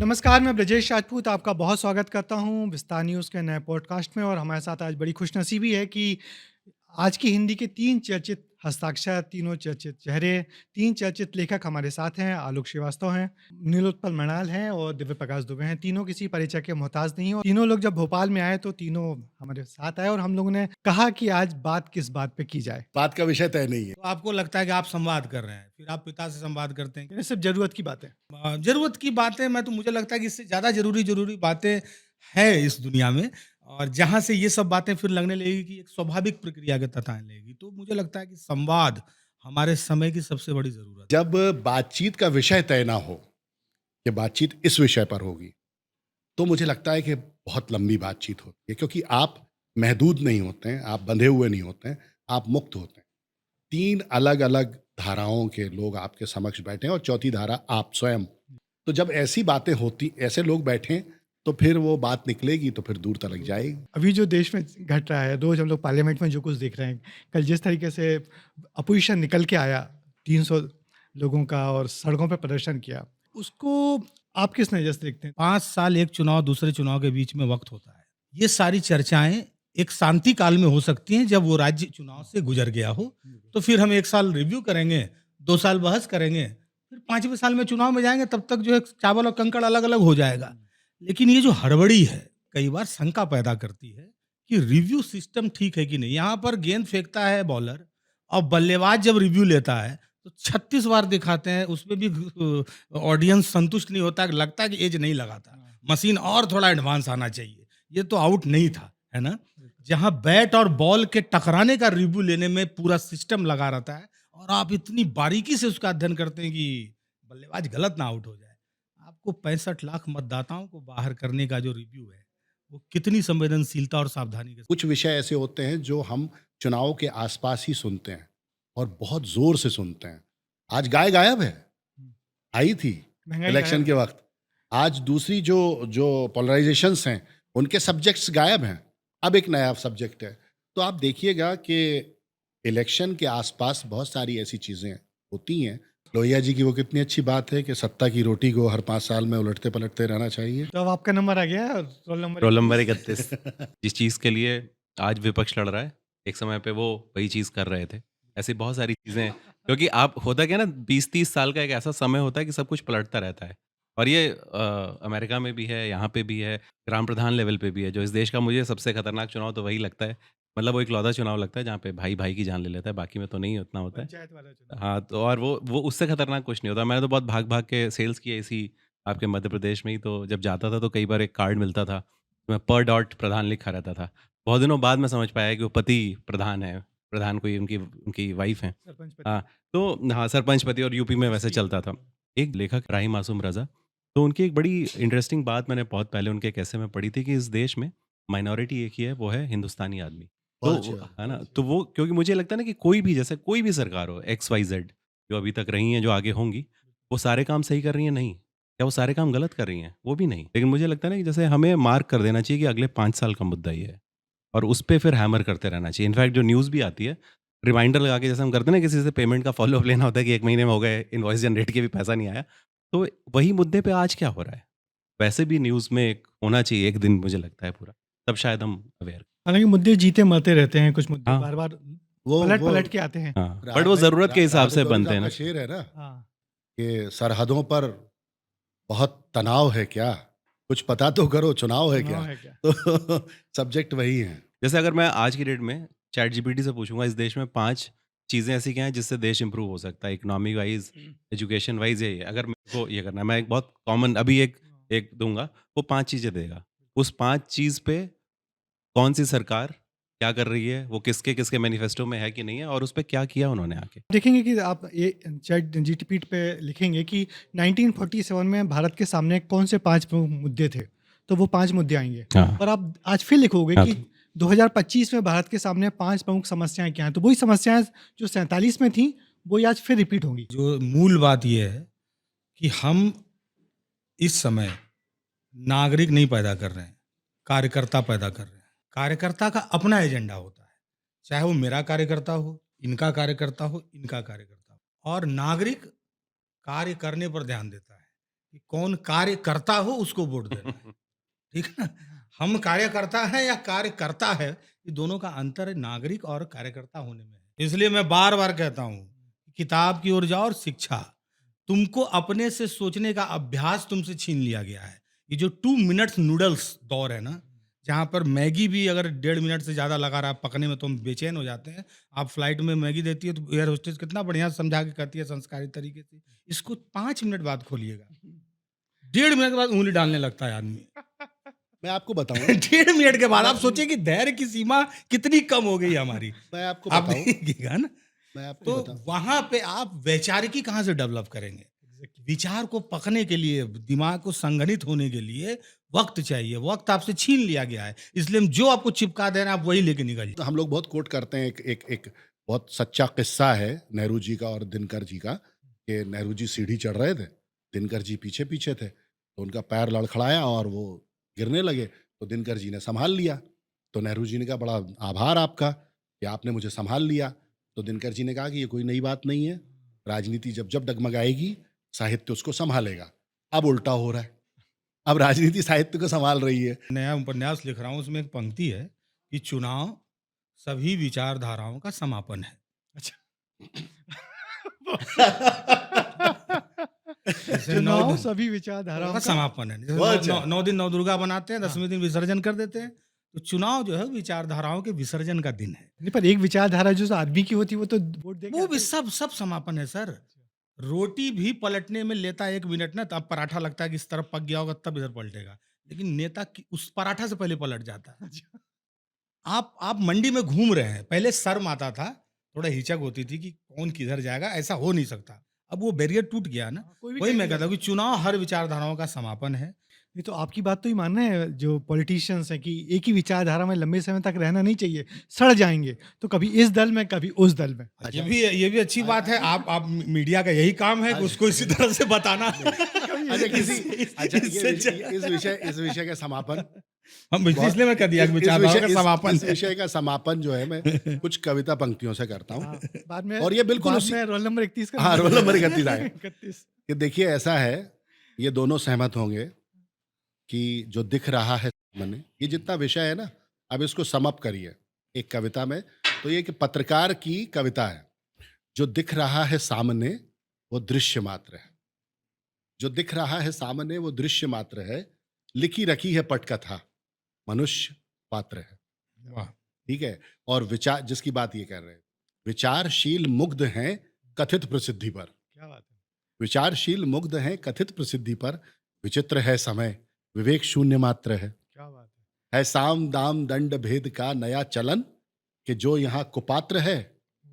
नमस्कार, मैं ब्रजेश राजपूत आपका बहुत स्वागत करता हूँ विस्तार न्यूज़ के नए पॉडकास्ट में और हमारे साथ आज बड़ी खुशनसीबी है कि आज की हिंदी के 3 चर्चित हस्ताक्षर, तीनों चर्चित चेहरे, 3 चर्चित लेखक हमारे साथ हैं। आलोक श्रीवास्तव हैं, नीलोत्पल मृणाल हैं और दिव्य प्रकाश दुबे हैं। तीनों किसी परिचय के मोहताज नहीं हैं और तीनों लोग जब भोपाल में आए तो तीनों हमारे साथ आए और हम लोगों ने कहा कि आज बात किस बात पे की जाए। बात का विषय तय नहीं है। तो आपको लगता है कि आप संवाद कर रहे हैं, फिर आप पिता से संवाद करते हैं। ये सिर्फ ज़रूरत की बात है। ज़रूरत की बातें मुझे लगता है कि इससे ज़्यादा ज़रूरी बातें हैं इस दुनिया में, और जहाँ से ये सब बातें फिर लगने लगेगी कि एक स्वाभाविक प्रक्रिया के तहत आने लगेगी। तो मुझे लगता है कि संवाद हमारे समय की सबसे बड़ी ज़रूरत है। जब बातचीत का विषय तय ना हो कि बातचीत इस विषय पर होगी, तो मुझे लगता है कि बहुत लंबी बातचीत होती है, क्योंकि आप महदूद नहीं होते हैं, आप बंधे हुए नहीं होते हैं, आप मुक्त होते हैं। 3 अलग-अलग धाराओं के लोग आपके समक्ष बैठे हैं और चौथी धारा आप स्वयं। तो जब ऐसी बातें होती, ऐसे लोग बैठें, तो फिर वो बात निकलेगी तो फिर दूर तलक जाएगी। अभी जो देश में घट रहा है, रोज हम लोग पार्लियामेंट में जो कुछ देख रहे हैं, कल जिस तरीके से अपोजिशन निकल के आया 300 लोगों का और सड़कों पे प्रदर्शन किया, उसको आप किस नज़र से देखते हैं? 5 साल एक चुनाव दूसरे चुनाव के बीच में वक़्त होता है। ये सारी चर्चाएँ एक शांति काल में हो सकती हैं, जब वो राज्य चुनाव से गुज़र गया हो। तो फिर हम 1 साल रिव्यू करेंगे, 2 साल बहस करेंगे, फिर 5वें साल में चुनाव में जाएँगे, तब तक जो है चावल और कंकड़ अलग-अलग हो जाएगा। लेकिन ये जो हड़बड़ी है, कई बार शंका पैदा करती है कि रिव्यू सिस्टम ठीक है कि नहीं? यहाँ पर गेंद फेंकता है बॉलर और बल्लेबाज जब रिव्यू लेता है, तो 36 बार दिखाते हैं, उसमें भी ऑडियंस संतुष्ट नहीं होता, लगता है कि एज नहीं लगाता, मशीन और थोड़ा एडवांस आना चाहिए, ये तो आउट नहीं था, है ना? जहाँ बैट और बॉल के टकराने का रिव्यू लेने में पूरा सिस्टम लगा रहता है, और आप इतनी बारीकी से उसका अध्ययन करते हैं कि बल्लेबाज गलत ना आउट हो जाए। आपको 65 लाख मतदाताओं को बाहर करने का जो रिव्यू है, वो कितनी संवेदनशीलता और सावधानी के साथ। कुछ विषय ऐसे होते हैं जो हम चुनाव के आसपास ही सुनते हैं और बहुत जोर से सुनते हैं। आज गाय गायब है, आई थी महंगाई इलेक्शन गायब के है। वक्त। आज दूसरी जो जो पोलराइजेशंस हैं, उनके सब्जेक्ट्स गायब हैं। अब एक नया सब्जेक्ट है। तो आप देखिएगा कि इलेक्शन के आसपास बहुत सारी ऐसी चीज़ें होती हैं। लोहिया जी की वो कितनी अच्छी बात है कि सत्ता की रोटी को हर 5 साल में उलटते पलटते रहना चाहिए। तो अब आपका नंबर आ गया है, रोल नंबर रोल नंबर 31। 31 जिस चीज़ के लिए आज विपक्ष लड़ रहा है, एक समय पे वो वही चीज़ कर रहे थे। ऐसी बहुत सारी चीज़ें हैं, क्योंकि आप होता क्या है ना, 20-30 साल का एक ऐसा समय होता है कि सब कुछ पलटता रहता है। और ये अमेरिका में भी है, यहाँ पे भी है, ग्राम प्रधान लेवल पे भी है। जो इस देश का मुझे सबसे खतरनाक चुनाव तो वही लगता है। मतलब वो इकलौता चुनाव लगता है जहाँ पे भाई-भाई की जान ले लेता है, बाकी में तो नहीं उतना होता है। पंचायत वाला चुनाव। हाँ, तो और वो उससे खतरनाक कुछ नहीं होता। मैंने तो बहुत भाग-भाग के सेल्स किया इसी आपके मध्य प्रदेश में ही, तो जब जाता था तो कई बार एक कार्ड मिलता था, उसमें पर डॉट प्रधान लिखा रहता था। बहुत दिनों बाद मैं समझ पाया कि वो पति प्रधान है, प्रधान कोई उनकी उनकी वाइफ़ हैं। सरपंच हाँ, पति। तो हाँ, सरपंच पति, और यूपी में वैसे चलता था। एक लेखक राही मासूम रज़ा, तो उनकी एक बड़ी इंटरेस्टिंग बात मैंने बहुत पहले उनके एक एसे में पढ़ी थी कि इस देश में माइनॉरिटी एक ही है, वो है हिंदुस्तानी आदमी। बहुत तो अच्छी बात। है ना? तो वो, क्योंकि मुझे लगता है ना कि कोई भी, जैसे कोई भी सरकार हो एक्स, वाई, ज़ेड, जो अभी तक रही हैं, जो आगे होंगी, वो सारे काम सही कर रही हैं? नहीं। क्या वो सारे काम गलत कर रही हैं? वो भी नहीं। लेकिन मुझे लगता है ना कि जैसे हमें मार्क कर देना चाहिए कि अगले 5 साल का मुद्दा ये है, और उस पे फिर हैमर करते रहना चाहिए। इनफैक्ट जो न्यूज़ भी आती है, रिमाइंडर लगा के, जैसे हम करते हैं ना, किसी से पेमेंट का फ़ॉलो-अप लेना होता है कि 1 महीने में हो गए, इनवॉइस जनरेट किए भी पैसा नहीं आया। तो वही मुद्दे पे आज क्या हो रहा है? वैसे भी न्यूज़ में एक होना चाहिए एक दिन, मुझे लगता है पूरा, तब शायद हम अवेयर। हालाँकि मुद्दे जीते मरते रहते हैं, कुछ मुद्दे हाँ, बार-बार वो पलट-पलट के आते हैं। हाँ, रा बट वो भाई ज़रूरत के हिसाब राहत से इंदौरी बनते हैं साहब का ना। शेर है ना हाँ। कि सरहदों पर बहुत तनाव है क्या? कुछ पता तो करो, चुनाव है चुनाव क्या? है क्या? तो सब्जेक्ट वही है। जैसे अगर मैं आज की डेट में चैट जीपीटी से पूछूंगा इस देश में 5 चीज़ें ऐसी क्या हैं जिससे देश इंप्रूव हो सकता है, इकोनॉमी वाइज, एजुकेशन वाइज, ये अगर मेरे को ये करना है, मैं एक बहुत कॉमन अभी एक एक दूंगा, वो 5 चीज़ें देगा। उस 5 चीज़ पे कौन सी सरकार क्या कर रही है, वो किसके किसके मैनिफेस्टो में है कि नहीं है, और उस पर क्या किया उन्होंने आके। देखेंगे कि आप ये चैट जीटीपी पे लिखेंगे कि 1947 में भारत के सामने कौन से 5 प्रमुख मुद्दे थे, तो वो 5 मुद्दे आएँगे। हाँ, और आप आज फिर लिखोगे हाँ, कि तो 2025 में भारत के सामने 5 प्रमुख समस्याएँ क्या हैं, तो वही समस्याएँ जो 47 में थी, वही आज फिर रिपीट होंगी। जो मूल बात ये है कि हम इस समय नागरिक नहीं पैदा कर रहे हैं, कार्यकर्ता पैदा कर रहे हैं। कार्यकर्ता का अपना एजेंडा होता है, चाहे वो मेरा कार्यकर्ता हो, इनका कार्यकर्ता हो, इनका कार्यकर्ता हो। और नागरिक कार्य करने पर ध्यान देता है, कि कौन कार्यकर्ता हो उसको वोट देना है, ठीक है ना? हम कार्यकर्ता हैं या कार्यकर्ता है, ये दोनों का अंतर है नागरिक और कार्यकर्ता होने में है। इसलिए मैं बार बार कहता हूँ, किताब की ओर जाओ और शिक्षा, तुमको अपने से सोचने का अभ्यास तुमसे छीन लिया गया है। ये जो 2 मिनट्स नूडल्स दौर है ना, जहाँ पर मैगी भी अगर 1.5 मिनट से ज़्यादा लगा रहा पकने में तो हम बेचैन हो जाते हैं। आप फ्लाइट में मैगी देती है तो एयर होस्टेस कितना बढ़िया समझा के कहती है संस्कारी तरीके से, इसको 5 मिनट बाद खोलिएगा। 1.5 मिनट के बाद उँगली डालने लगता है आदमी। मैं आपको बताऊं 1.5 मिनट के बाद आप सोचिए कि धैर्य की सीमा कितनी कम हो गई हमारी। मैं आपको आप बताऊं देखिएगा ना, मैं आपको तो बताऊं वहां पे आप वैचारिकी कहाँ से डेवलप करेंगे? विचार को पकने के लिए, दिमाग को संगठित होने के लिए वक्त चाहिए। वक्त आपसे छीन लिया गया है, इसलिए हम जो आपको चिपका दे रहे हैं आप वही लेके निकल जाइए। तो हम लोग बहुत कोट करते हैं, एक बहुत सच्चा किस्सा है नेहरू जी का और दिनकर जी का, कि नेहरू जी सीढ़ी चढ़ रहे थे, दिनकर जी पीछे पीछे थे, तो उनका पैर लड़खड़ाया और वो गिरने लगे, तो दिनकर जी ने संभाल लिया। तो नेहरू जी ने कहा बड़ा आभार आपका कि आपने मुझे संभाल लिया। तो दिनकर जी ने कहा कि ये कोई नई बात नहीं है, राजनीति जब जब डगमगाएगी साहित्य उसको संभालेगा। अब उल्टा हो रहा है, अब राजनीति साहित्य को संभाल रही है। नया उपन्यास लिख रहा हूँ, उसमें एक पंक्ति है कि चुनाव सभी विचारधाराओं का समापन है। जैसे चुनाव सभी विचारधाराओं का का समापन है। जैसे बहुत अच्छा। 9 दिन 9 दुर्गा बनाते हैं, 10वें दिन विसर्जन कर देते हैं, तो चुनाव जो है विचारधाराओं के विसर्जन का दिन है। नहीं, पर एक विचारधारा जो आदमी की होती है वो तो वोट देके वो आते भी हैं। सब समापन है सर। रोटी भी पलटने में लेता है 1 मिनट ना, तब पराठा लगता है कि इस तरफ पक गया होगा तब इधर पलटेगा, लेकिन नेता उस पराठा से पहले पलट जाता है। आप मंडी में घूम रहे हैं, पहले शर्म आता था, थोड़ा हिचक होती थी कि कौन किधर जाएगा, ऐसा हो नहीं सकता। अब वो बैरियर टूट गया ना। कोई भी वही कहीं मैं भी कहता जा हूँ कि चुनाव हर विचारधाराओं का समापन है। नहीं, तो आपकी बात तो ही मानना है जो पॉलिटिशियंस हैं कि एक ही विचारधारा में लंबे समय तक रहना नहीं चाहिए, सड़ जाएंगे, तो कभी इस दल में कभी उस दल में। ये भी अच्छी बात है। आप मीडिया का यही काम है कि उसको इसी तरह से बताना। अच्छा इस विषय का समापन हम इसलिए मैं कह दिया कि इस विचारधारा का विषय- समापन इस है। विषय का समापन जो है मैं कुछ कविता पंक्तियों से करता हूँ। हाँ, बाद में और ये बिल्कुल बाद उसी- में रोल नंबर 31 का हाँ, रोल नंबर 31 आए। 31। कि देखिए ऐसा है, ये दोनों सहमत होंगे कि जो दिख रहा है मैंने, ये जितना विषय है ना, अब इसको समअप करिए एक कविता में, तो ये कि पत्रकार की कविता है। जो दिख रहा है सामने वो दृश्य मात्र है, जो दिख रहा है सामने वो दृश्य मात्र है, लिखी रखी है पटकथा मनुष्य पात्र है। वाह। ठीक है। और विचार, जिसकी बात ये कर रहे हैं, विचारशील मुग्ध हैं कथित प्रसिद्धि पर, क्या बात है। विचारशील मुग्ध हैं कथित प्रसिद्धि पर, विचित्र है समय विवेक शून्य मात्र है। क्या बात है। है साम दाम दंड भेद का नया चलन, कि जो यहाँ कुपात्र है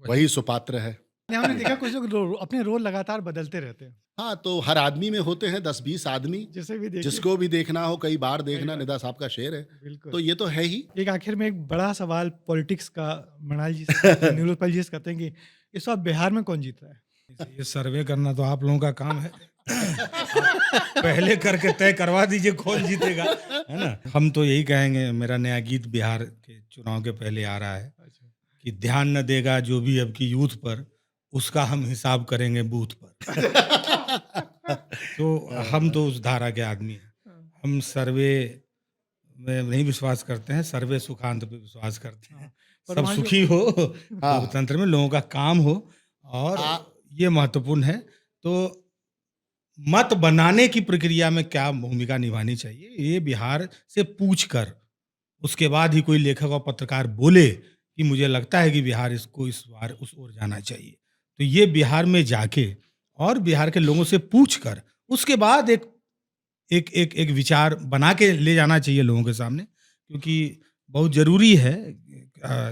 वही सुपात्र है। हमने देखा कुछ लोग अपने रोल लगातार बदलते रहते हैं, हाँ, तो हर आदमी में होते हैं 10-20 आदमी, जैसे भी देखिए। जिसको भी देखना हो कई बार देखना, बार। निदा साहब का शेर है। बिल्कुल। तो ये तो है ही। एक आखिर में एक बड़ा सवाल पॉलिटिक्स का मृणाल जी से निलोत्पल जी से करते हैं कि इस वक्त बिहार में कौन जीत रहा है? ये सर्वे करना तो आप लोगों का काम है। पहले करके तय करवा दीजिए कौन जीतेगा, है ना। हम तो यही कहेंगे, मेरा नया गीत बिहार के चुनाव के पहले आ रहा है कि ध्यान न देगा जो भी अब की यूथ पर, उसका हम हिसाब करेंगे बूथ पर। तो हम तो उस धारा के आदमी हैं। हम सर्वे में नहीं विश्वास करते हैं, सर्वे सुखांत पे विश्वास करते हैं। पर सब वहाँ जो- सुखी हो, लोकतंत्र में लोगों का काम हो, और ये महत्वपूर्ण है। तो मत बनाने की प्रक्रिया में क्या भूमिका निभानी चाहिए, ये बिहार से पूछकर उसके बाद ही कोई लेखक और पत्रकार बोले कि मुझे लगता है कि बिहार इसको इस बार उस ओर जाना चाहिए, तो ये बिहार में जाके और बिहार के लोगों से पूछकर उसके बाद एक एक एक एक विचार बना के ले जाना चाहिए लोगों के सामने, क्योंकि बहुत जरूरी है।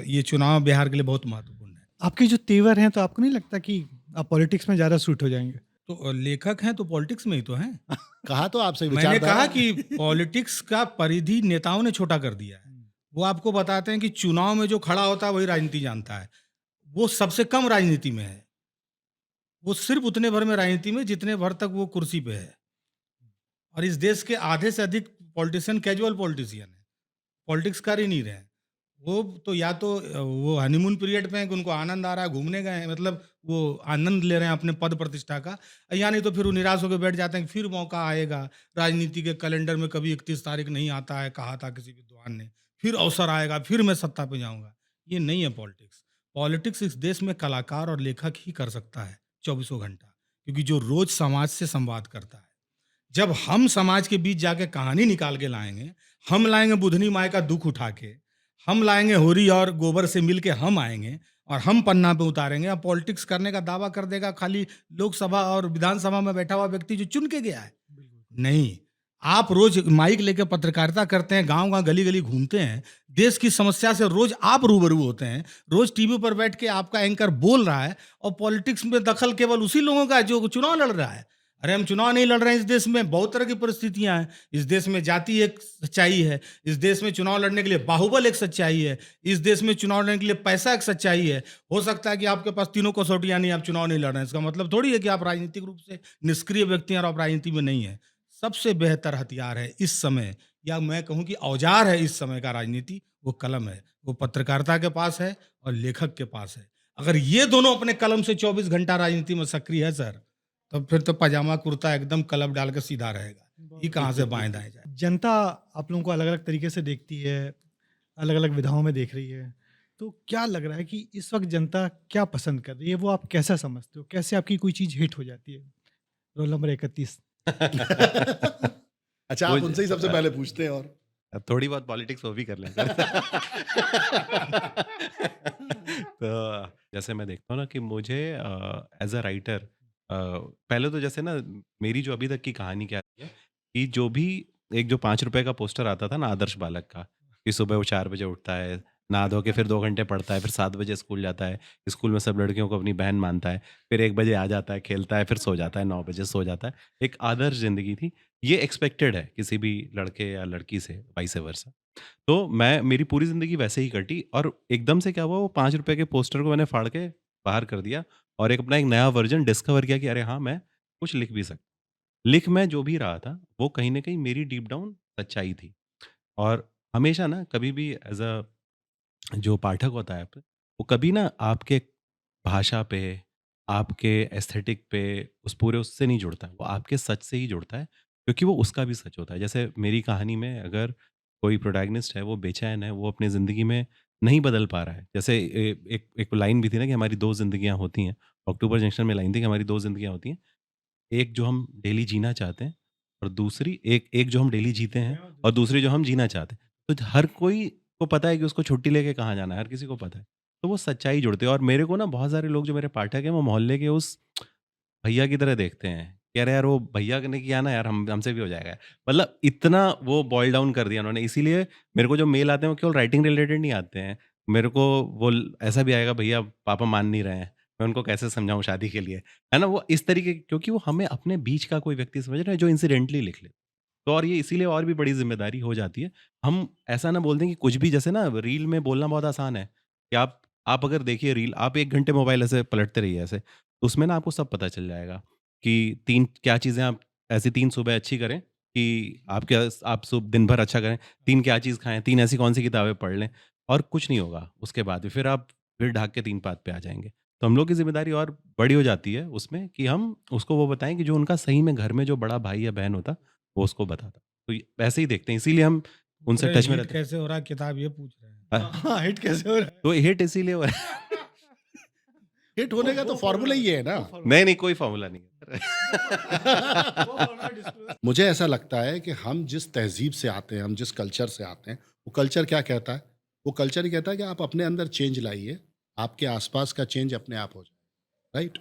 ये चुनाव बिहार के लिए बहुत महत्वपूर्ण है। आपके जो तेवर हैं, तो आपको नहीं लगता कि आप पॉलिटिक्स में ज्यादा सूट हो जाएंगे? तो लेखक हैं तो पॉलिटिक्स में ही तो हैं। कहा तो आपसे मैंने विचारधारा कहा कि पॉलिटिक्स का परिधि नेताओं ने छोटा कर दिया है। वो आपको बताते हैं कि चुनाव में जो खड़ा होता है वही राजनीति जानता है। वो सबसे कम राजनीति में है, वो सिर्फ उतने भर में राजनीति में जितने भर तक वो कुर्सी पे है। और इस देश के आधे से अधिक पॉलिटिशियन कैजुअल पॉलिटिशियन है, पॉलिटिक्स कर ही नहीं रहे हैं। वो तो या तो वो हनीमून पीरियड पे हैं कि उनको आनंद आ रहा है, घूमने गए हैं, मतलब वो आनंद ले रहे हैं अपने पद प्रतिष्ठा का, या नहीं तो फिर वो निराश होकर बैठ जाते हैं कि फिर मौका आएगा। राजनीति के कैलेंडर में कभी 31 तारीख नहीं आता है, कहा था किसी विद्वान ने, फिर अवसर आएगा, फिर मैं सत्ता पे जाऊंगा। ये नहीं है पॉलिटिक्स। पॉलिटिक्स इस देश में कलाकार और लेखक ही कर सकता है, चौबीसों घंटा, क्योंकि जो रोज समाज से संवाद करता है। जब हम समाज के बीच जाके कहानी निकाल के लाएंगे, हम लाएंगे बुधनी माई का दुख उठा के, हम लाएंगे होरी और गोबर से मिल के हम आएंगे और हम पन्ना पे उतारेंगे। अब पॉलिटिक्स करने का दावा कर देगा खाली लोकसभा और विधानसभा में बैठा हुआ व्यक्ति जो चुन के गया है। नहीं, आप रोज माइक लेके पत्रकारिता करते हैं, गांव गांव गली गली घूमते हैं, देश की समस्या से रोज आप रूबरू होते हैं, रोज टीवी पर बैठ के आपका एंकर बोल रहा है, और पॉलिटिक्स में दखल केवल उसी लोगों का है जो चुनाव लड़ रहा है। अरे हम चुनाव नहीं लड़ रहे हैं, इस देश में बहुत तरह की परिस्थितियां हैं, इस देश में जाति एक सच्चाई है, इस देश में चुनाव लड़ने के लिए बाहुबल एक सच्चाई है, इस देश में चुनाव लड़ने के लिए पैसा एक सच्चाई है। हो सकता है कि आपके पास तीनों कसौटियां नहीं, आप चुनाव नहीं लड़ रहे हैं, इसका मतलब थोड़ी है कि आप राजनीतिक रूप से निष्क्रिय व्यक्ति हैं और आप राजनीति में नहीं है। सबसे बेहतर हथियार है इस समय, या मैं कहूं कि औजार है इस समय का राजनीति, वो कलम है। वो पत्रकारिता के पास है और लेखक के पास है। अगर ये दोनों अपने कलम से 24 घंटा राजनीति में सक्रिय है सर, तो फिर तो पजामा कुर्ता एकदम कलब डाल के सीधा रहेगा। ये कहाँ से बाएं दाएं जाए। जनता आप लोगों को अलग अलग तरीके से देखती है, अलग अलग विधाओं में देख रही है, तो क्या लग रहा है कि इस वक्त जनता क्या पसंद कर रही है, वो आप कैसा समझते हो, कैसे आपकी कोई चीज़ हिट हो जाती है? Roll number 31। अच्छा, आप उनसे ही सबसे पहले पूछते हैं। और थोड़ी बहुत पॉलिटिक्स वो भी कर लें सर। तो जैसे मैं देखता हूँ ना कि मुझे एज अ राइटर, पहले तो जैसे ना मेरी जो अभी तक की कहानी क्या है कि जो भी एक जो 5 रुपए का पोस्टर आता था ना आदर्श बालक का, कि सुबह वो 4 बजे उठता है, नहा धो के फिर 2 घंटे पढ़ता है, फिर 7 बजे स्कूल जाता है, स्कूल में सब लड़कियों को अपनी बहन मानता है, फिर 1 बजे आ जाता है, खेलता है, फिर सो जाता है, 9 बजे सो जाता है। एक आदर्श जिंदगी थी। ये एक्सपेक्टेड है किसी भी लड़के या लड़की से, वाइस वर्सा। तो मैं मेरी पूरी ज़िंदगी वैसे ही कटी, और एकदम से क्या हुआ, वो 5 रुपए के पोस्टर को मैंने फाड़ के बाहर कर दिया और एक अपना एक नया वर्ज़न डिस्कवर किया कि अरे हाँ, मैं कुछ लिख भी सकता। लिख मैं जो भी रहा था, वो कहीं न कहीं मेरी डीप डाउन सच्चाई थी। और हमेशा ना कभी भी एज़ अ जो पाठक होता है वो कभी ना आपके भाषा पे, आपके एस्थेटिक पे, उस पूरे उससे नहीं जुड़ता है, वो आपके सच से ही जुड़ता है, क्योंकि वो उसका भी सच होता है। जैसे मेरी कहानी में अगर कोई प्रोटैगनिस्ट है, वो बेचैन है, वो अपनी ज़िंदगी में नहीं बदल पा रहा है। जैसे एक एक लाइन भी थी ना कि हमारी 2 ज़िंदगियाँ होती हैं। अक्टूबर जंक्शन में लाइन थी कि हमारी 2 ज़िंदगियाँ होती हैं। एक जो हम डेली जीना चाहते हैं, और दूसरी एक एक जो हम डेली जीते हैं, और दूसरी जो हम जीना चाहते हैं। तो हर कोई को पता है कि उसको छुट्टी लेके कहाँ जाना है, हर किसी को पता है। तो वो सच्चाई जुड़ते हैं, और मेरे को ना बहुत सारे लोग जो मेरे पाठक हैं, वो मोहल्ले के उस भैया की तरह देखते हैं कि अरे यार, वो भैया ने किया ना यार, हम हमसे भी हो जाएगा। मतलब इतना वो बॉयल डाउन कर दिया उन्होंने। इसीलिए मेरे को जो मेल आते हैं वो केवल राइटिंग रिलेटेड नहीं आते हैं। मेरे को वो ऐसा भी आएगा, भैया पापा मान नहीं रहे हैं, मैं उनको कैसे समझाऊं शादी के लिए, है ना? वो इस तरीके, क्योंकि वो हमें अपने बीच का कोई व्यक्ति समझ रहे हैं जो इंसिडेंटली लिख ले। तो और ये इसीलिए और भी बड़ी जिम्मेदारी हो जाती है। हम ऐसा ना बोल दें कि कुछ भी, जैसे ना रील में बोलना बहुत आसान है कि आप अगर देखिए रील, आप 1 घंटे मोबाइल ऐसे पलटते रहिए ऐसे, तो उसमें ना आपको सब पता चल जाएगा कि 3 क्या चीज़ें आप ऐसी 3 सुबह अच्छी करें कि आपके आप दिन भर अच्छा करें, 3 क्या चीज़ खाएँ, 3 ऐसी कौन-सी किताबें पढ़ लें, और कुछ नहीं होगा उसके बाद भी। फिर आप फिर ढाक के 3 बात पे आ जाएँगे। तो हम लोग की ज़िम्मेदारी और बड़ी हो जाती है उसमें कि हम उसको वो बताएँ कि जो उनका सही में घर में जो बड़ा भाई या बहन होता, वो उसको बताता। तो वैसे ही देखते हैं, इसीलिए हम उनसे अरे टच में हिट रहते हैं। कैसे हो रहा है किताब, ये पूछ रहे हैं। हाँ, हिट कैसे हो रहा है? तो हिट इसीलिए हो रहा है। हिट होने का तो फॉर्मूला ही है ना। नहीं, नहीं, कोई फ़ॉर्मूला नहीं है। मुझे ऐसा लगता है कि हम जिस तहजीब से आते हैं, हम जिस कल्चर से आते हैं, वो कल्चर क्या कहता है? वो कल्चर ही कहता है कि आप अपने अंदर चेंज लाइए, आपके आसपास का चेंज अपने आप हो जाए, राइट?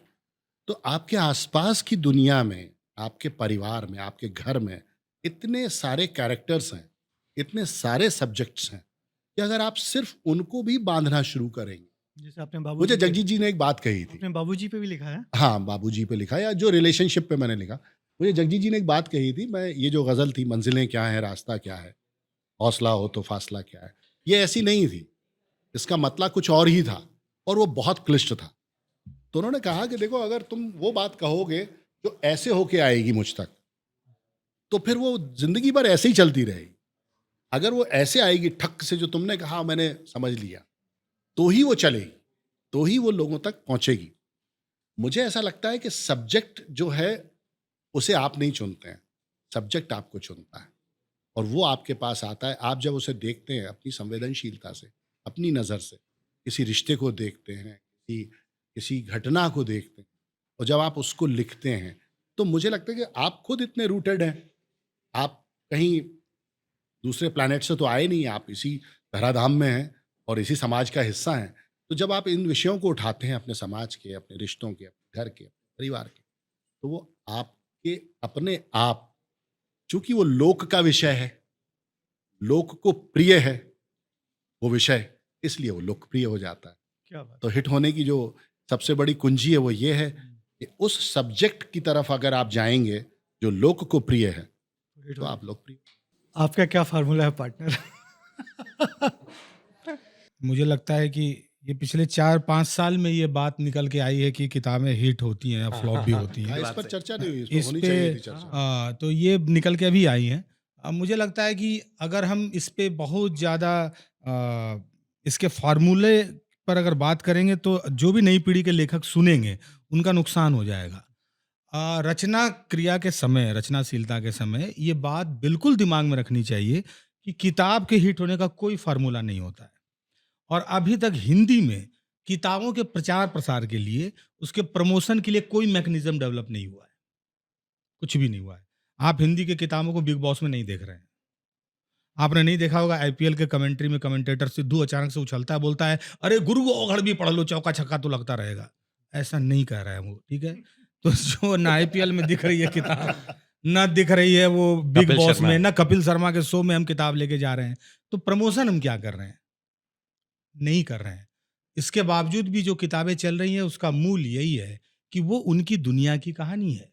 तो आपके आसपास की दुनिया में, आपके परिवार में, आपके घर में इतने सारे कैरेक्टर्स हैं, इतने सारे सब्जेक्ट्स हैं कि अगर आप सिर्फ उनको भी बांधना शुरू करेंगे। जैसे आपने बाबूजी मुझे पे जगजीत जी ने एक बात कही थी। आपने बाबूजी पे भी लिखा है। हाँ, बाबूजी पे लिखा या जो रिलेशनशिप पे मैंने लिखा। मुझे जगजीत जी ने एक बात कही थी, मैं ये जो गज़ल थी, मंजिलें क्या हैं, रास्ता क्या है, हौसला हो तो फासला क्या है, ये ऐसी नहीं थी। इसका मतलब कुछ और ही था, और वो बहुत क्लिष्ट था। तो उन्होंने कहा कि देखो, अगर तुम वो बात कहोगे जो ऐसे होके आएगी मुझ तक, तो फिर वो ज़िंदगी भर ऐसे ही चलती रहेगी। अगर वो ऐसे आएगी ठक से, जो तुमने कहा मैंने समझ लिया, तो ही वो चलेगी, तो ही वो लोगों तक पहुंचेगी। मुझे ऐसा लगता है कि सब्जेक्ट जो है उसे आप नहीं चुनते हैं, सब्जेक्ट आपको चुनता है और वो आपके पास आता है। आप जब उसे देखते हैं अपनी संवेदनशीलता से, अपनी नज़र से, किसी रिश्ते को देखते हैं, किसी घटना को देखते हैं, और जब आप उसको लिखते हैं, तो मुझे लगता है कि आप खुद इतने रूटेड हैं, आप कहीं दूसरे प्लैनेट से तो आए नहीं, आप इसी धराधाम में हैं और इसी समाज का हिस्सा हैं। तो जब आप इन विषयों को उठाते हैं, अपने समाज के, अपने रिश्तों के, अपने घर के, अपने परिवार के, तो वो आपके अपने आप, चूंकि वो लोक का विषय है, लोक को प्रिय है वो विषय, इसलिए वो लोकप्रिय हो जाता है। क्या बात तो हिट होने की जो सबसे बड़ी कुंजी है वो ये है कि उस सब्जेक्ट की तरफ अगर आप जाएंगे जो लोक को प्रिय है, है। तो आप लोकप्रिय। आपका क्या फार्मूला है पार्टनर? मुझे लगता है कि ये पिछले 4-5 साल में ये बात निकल के आई है कि किताबें हिट होती हैं या फ्लॉप भी होती हैं। इस पर चर्चा नहीं हुई, इस पर इस होनी पे चाहिए थी चर्चा। तो ये निकल के अभी आई हैं। मुझे लगता है कि अगर हम इस पे बहुत ज़्यादा इसके फार्मूले पर अगर बात करेंगे तो जो भी नई पीढ़ी के लेखक सुनेंगे उनका नुकसान हो जाएगा। रचना क्रिया के समय, रचनाशीलता के समय ये बात बिल्कुल दिमाग में रखनी चाहिए कि किताब के हिट होने का कोई फार्मूला नहीं होता है। और अभी तक हिंदी में किताबों के प्रचार प्रसार के लिए, उसके प्रमोशन के लिए कोई मैकेनिज्म डेवलप नहीं हुआ है, कुछ भी नहीं हुआ है। आप हिंदी की किताबों को बिग बॉस में नहीं देख रहे हैं। आपने नहीं देखा होगा आईपीएल के कमेंट्री में कमेंटेटर सिद्धू अचानक से उछलता है, बोलता है अरे गुरु ओघड़ भी पढ़ लो, चौका छक्का तो लगता रहेगा। ऐसा नहीं कह रहा है वो, ठीक है। तो जो ना आईपीएल में दिख रही है किताब, ना दिख रही है वो बिग कपिल बॉस शर्मा। में, ना कपिल शर्मा के शो में हम किताब लेके जा रहे हैं, तो प्रमोशन हम क्या कर रहे हैं? नहीं कर रहे हैं। इसके बावजूद भी जो किताबें चल रही हैं उसका मूल यही है कि वो उनकी दुनिया की कहानी है।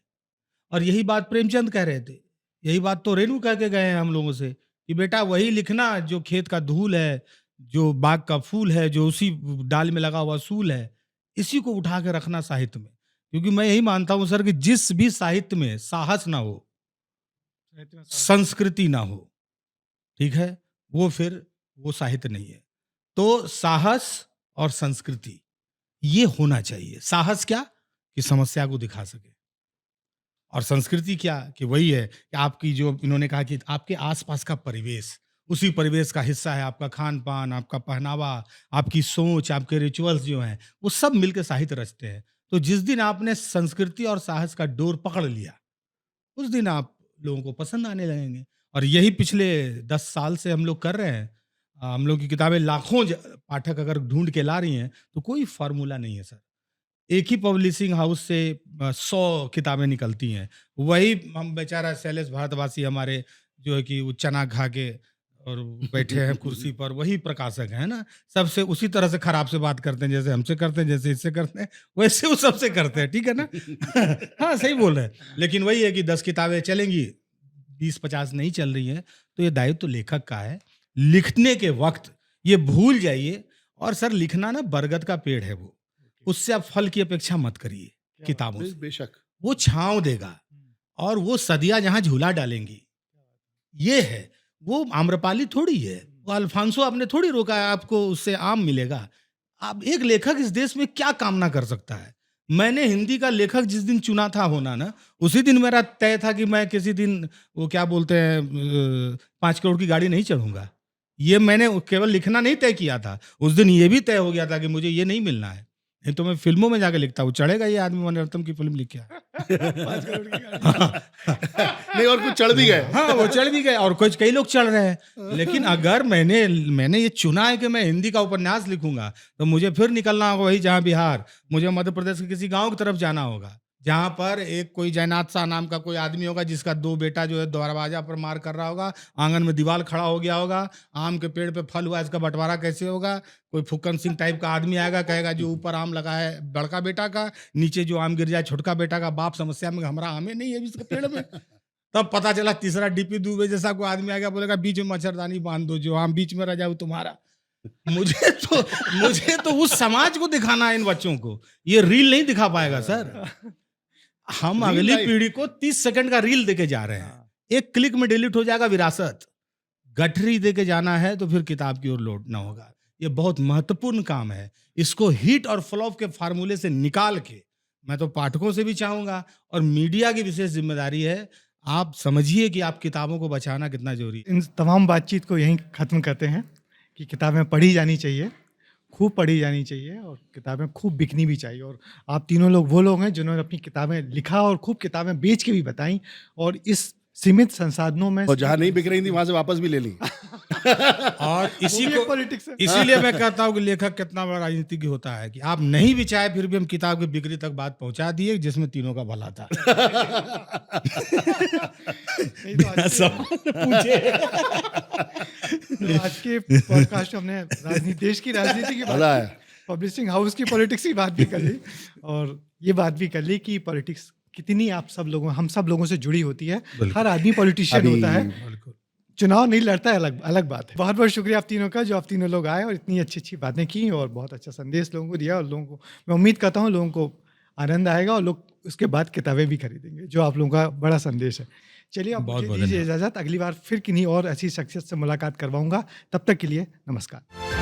और यही बात प्रेमचंद कह रहे थे, यही बात तो रेणु कह के गए हैं हम लोगों से कि बेटा वही लिखना जो खेत का धूल है, जो बाग का फूल है, जो उसी डाल में लगा हुआ सूल है, इसी को उठा के रखना साहित्य में। क्योंकि मैं यही मानता हूं सर कि जिस भी साहित्य में साहस ना हो, संस्कृति ना हो, ठीक है, वो फिर वो साहित्य नहीं है। तो साहस और संस्कृति ये होना चाहिए। साहस क्या कि समस्या को दिखा सके, और संस्कृति क्या कि वही है कि आपकी जो इन्होंने कहा कि आपके आसपास का परिवेश, उसी परिवेश का हिस्सा है आपका खान पान, आपका पहनावा, आपकी सोच, आपके रिचुअल्स जो हैं, वो सब मिलकर साहित्य रचते हैं। तो जिस दिन आपने संस्कृति और साहस का डोर पकड़ लिया, उस दिन आप लोगों को पसंद आने लगेंगे। और यही पिछले 10 साल से हम लोग कर रहे हैं। हम लोग की किताबें लाखों पाठक अगर ढूंढ के ला रही हैं, तो कोई फार्मूला नहीं है सर। एक ही पब्लिशिंग हाउस से 100 किताबें निकलती हैं। वही हम बेचारा शैलेश भारतवासी हमारे जो है कि वो चना खा के और बैठे हैं कुर्सी पर, वही प्रकाशक है ना, सबसे उसी तरह से खराब से बात करते हैं, जैसे हमसे करते हैं, जैसे इससे करते हैं, वैसे वो सबसे करते हैं, ठीक है ना। हाँ सही बोल रहे हैं। लेकिन वही है कि 10 किताबें चलेंगी, 20-50 नहीं चल रही हैं, तो ये दायित्व तो लेखक का है। लिखने के वक्त ये भूल जाइए। और सर लिखना ना बरगद का पेड़ है, वो उससे आप फल की अपेक्षा मत करिए किताबों से। बेशक वो छांव देगा और वो सदियां जहां झूला डालेंगी, ये है। वो आम्रपाली थोड़ी है, वो अल्फांसो आपने थोड़ी रोका है आपको उससे आम मिलेगा। आप एक लेखक इस देश में क्या कामना कर सकता है? मैंने हिंदी का लेखक जिस दिन चुना था होना ना, उसी दिन मेरा तय था कि मैं किसी दिन वो क्या बोलते हैं 5 करोड़ की गाड़ी नहीं चढ़ूंगा। ये मैंने केवल लिखना नहीं तय किया था, उस दिन ये भी तय हो गया था कि मुझे ये नहीं मिलना है। नहीं तो मैं फिल्मों में जाके लिखता हूँ, चढ़ेगा ये आदमी मणिरत्नम की फिल्म लिखा। 5 करोड़ की गाड़ी। नहीं, और कुछ चढ़ भी गए। हाँ वो चढ़ भी गए और कुछ कई लोग चढ़ रहे हैं। लेकिन अगर मैंने ये चुना है कि मैं हिंदी का उपन्यास लिखूंगा, तो मुझे फिर निकलना होगा वही जहां बिहार, मुझे मध्य प्रदेश के किसी गांव की तरफ जाना होगा, जहां पर एक कोई जयनाथ शाह नाम का कोई आदमी होगा जिसका 2 बेटा जो है दरवाजा पर मार कर रहा होगा, आंगन में दीवार खड़ा हो गया होगा, आम के पेड़ पे फल हुआ, इसका बंटवारा कैसे होगा। कोई फुक्कन सिंह टाइप का आदमी आएगा, कहेगा जो ऊपर आम लगा है बड़का बेटा का, नीचे जो आम गिर जाए छोटका बेटा का, बाप समस्या में हमारा आमे नहीं है इसके पेड़ में। तब पता चला तीसरा डीपी दुबे जैसा कोई आदमी आ गया, बोलेगा बीच में मच्छरदानी बांध दो, जो आम बीच में रह जाए वो तुम्हारा। मुझे तो उस समाज को दिखाना है इन बच्चों को, ये रील नहीं दिखा पाएगा सर। हम रील अगली लाइफ। पीढ़ी को 30 सेकंड का रील देके जा रहे हैं, एक क्लिक में डिलीट हो जाएगा विरासत। गठरी दे के जाना है तो फिर किताब की ओर लौटना होगा। ये बहुत महत्वपूर्ण काम है। इसको हिट और फ्लॉप के फार्मूले से निकाल के मैं तो पाठकों से भी चाहूंगा, और मीडिया की विशेष जिम्मेदारी है, आप समझिए कि आप किताबों को बचाना कितना जरूरी है। इन तमाम बातचीत को यहीं ख़त्म करते हैं कि किताबें पढ़ी जानी चाहिए, खूब पढ़ी जानी चाहिए और किताबें खूब बिकनी भी चाहिए। और आप तीनों लोग वो लोग हैं जिन्होंने अपनी किताबें लिखा और खूब किताबें बेच के भी बताई, और इस सीमित संसाधनों में और जहाँ नहीं बिक रही थी वहां से वापस भी ले ली। और इसी को पॉलिटिक्स है। इसीलिए मैं कहता हूँ कि लेखक कितना बड़ा राजनीतिज्ञ होता है कि आप नहीं भी चाहे फिर भी हम किताब की बिक्री तक बात पहुंचा दिए, जिसमें तीनों का भला था। नहीं तो बिना सवाल पूछे। तो आज के पॉडकास्ट में हमने देश की राजनीति की बात मजा की, आया। पब्लिशिंग हाउस की पॉलिटिक्स की बात भी कर ली, और ये बात भी कर ली कि पॉलिटिक्स कितनी हम सब लोगों से जुड़ी होती है। बिल्कुल। हर आदमी पॉलिटिशियन अभी- होता है, बिल्कुल। चुनाव नहीं लड़ता है, अलग अलग बात है। बहुत बहुत शुक्रिया आप तीनों का, जो आप तीनों लोग आए और इतनी अच्छी अच्छी बातें की और बहुत अच्छा संदेश लोगों को दिया। और लोगों को मैं उम्मीद करता हूँ लोगों को आनंद आएगा और लोग उसके बाद किताबें भी खरीदेंगे, जो आप लोगों का बड़ा संदेश है। चलिए, आप बहुत मुझे बहुत दीजिए धन्यवाद। इजाज़त। अगली बार फिर किन्हीं और ऐसी शख्सियत से मुलाकात करवाऊंगा। तब तक के लिए नमस्कार।